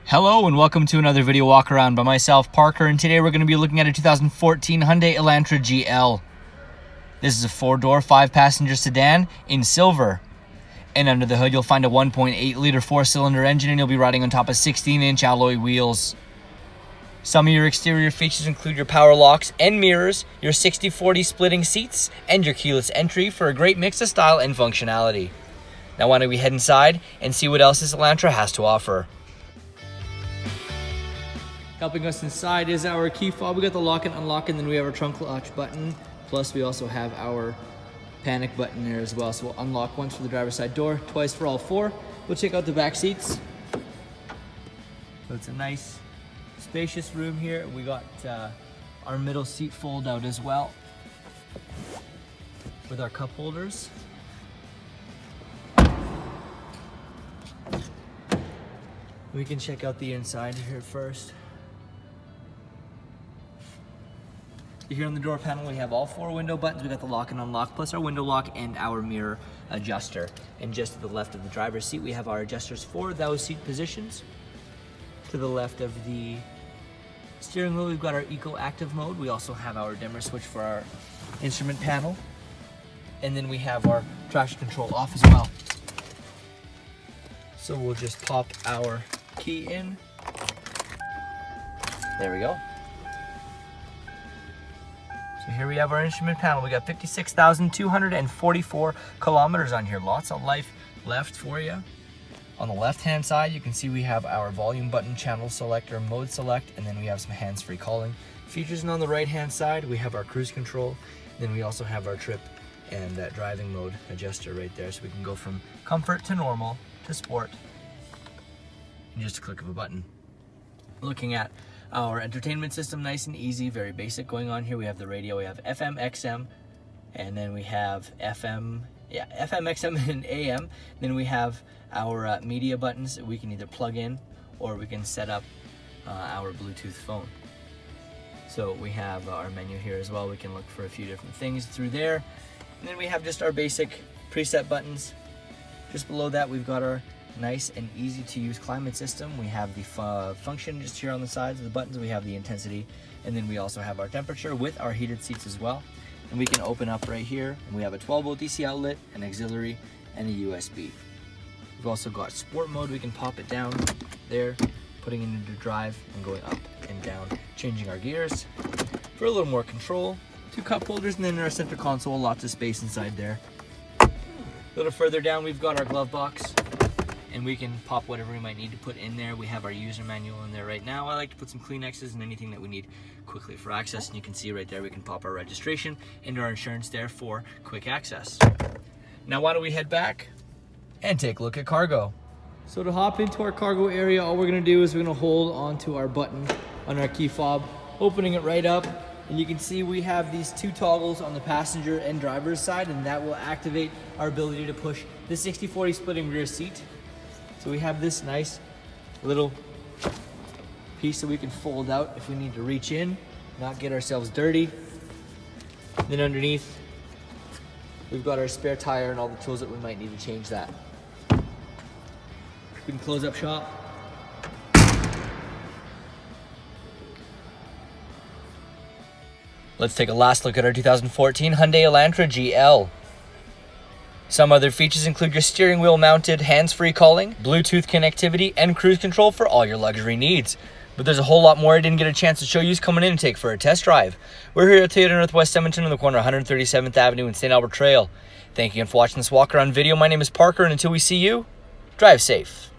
Hello and welcome to another video walk around by myself, Parker, and today we're going to be looking at a 2014 Hyundai Elantra GL. This is a 4-door, 5-passenger sedan in silver. And under the hood you'll find a 1.8-liter 4-cylinder engine, and you'll be riding on top of 16-inch alloy wheels. Some of your exterior features include your power locks and mirrors, your 60/40 splitting seats, and your keyless entry for a great mix of style and functionality. Now why don't we head inside and see what else this Elantra has to offer. Helping us inside is our key fob. We got the lock and unlock, and then we have our trunk latch button. Plus we also have our panic button there as well. So we'll unlock once for the driver's side door, twice for all four. We'll check out the back seats. So it's a nice spacious room here. We got our middle seat fold out as well with our cup holders. We can check out the inside here first. Here on the door panel we have all four window buttons. We got the lock and unlock plus our window lock and our mirror adjuster. And just to the left of the driver's seat we have our adjusters for those seat positions. To the left of the steering wheel we've got our Eco Active mode. We also have our dimmer switch for our instrument panel. And then we have our traction control off as well. So we'll just pop our key in. There we go. So here we have our instrument panel. We got 56,244 kilometers on here. Lots of life left for you. On the left-hand side, you can see we have our volume button, channel selector, mode select, and then we have some hands-free calling features. And on the right-hand side, we have our cruise control. Then we also have our trip and that driving mode adjuster right there. So we can go from comfort to normal to sport in just a click of a button. Looking at our entertainment system, nice and easy, very basic going on here. We have the radio, we have FM, XM, and then we have FM, XM, and AM. Then we have our media buttons. We can either plug in or we can set up our Bluetooth phone. So we have our menu here as well. We can look for a few different things through there. And then we have just our basic preset buttons. Just below that we've got our nice and easy to use climate system. We have the function just here on the sides of the buttons. We have the intensity, and then we also have our temperature with our heated seats as well. And we can open up right here, and we have a 12-volt DC outlet, an auxiliary, and a USB. We've also got sport mode. We can pop it down there, putting it into drive and going up and down, changing our gears for a little more control. 2 cup holders, and then in our center console, lots of space inside there. A little further down, we've got our glove box, and we can pop whatever we might need to put in there. We have our user manual in there right now. I like to put some Kleenexes and anything that we need quickly for access, and you can see right there we can pop our registration and our insurance there for quick access. Now why don't we head back and take a look at cargo. So to hop into our cargo area, all we're going to do is we're going to hold onto our button on our key fob, opening it right up, and you can see we have these 2 toggles on the passenger and driver's side, and that will activate our ability to push the 60/40 splitting rear seat. So we have this nice little piece that we can fold out if we need to reach in, not get ourselves dirty. Then underneath, we've got our spare tire and all the tools that we might need to change that. We can close up shop. Let's take a last look at our 2014 Hyundai Elantra GL. Some other features include your steering wheel mounted hands-free calling, Bluetooth connectivity, and cruise control for all your luxury needs. But there's a whole lot more I didn't get a chance to show you. Coming in and take for a test drive. We're here at Toyota Northwest Edmonton on the corner of 137th Avenue and St. Albert Trail. Thank you again for watching this walk around video. My name is Parker, and until we see you, drive safe.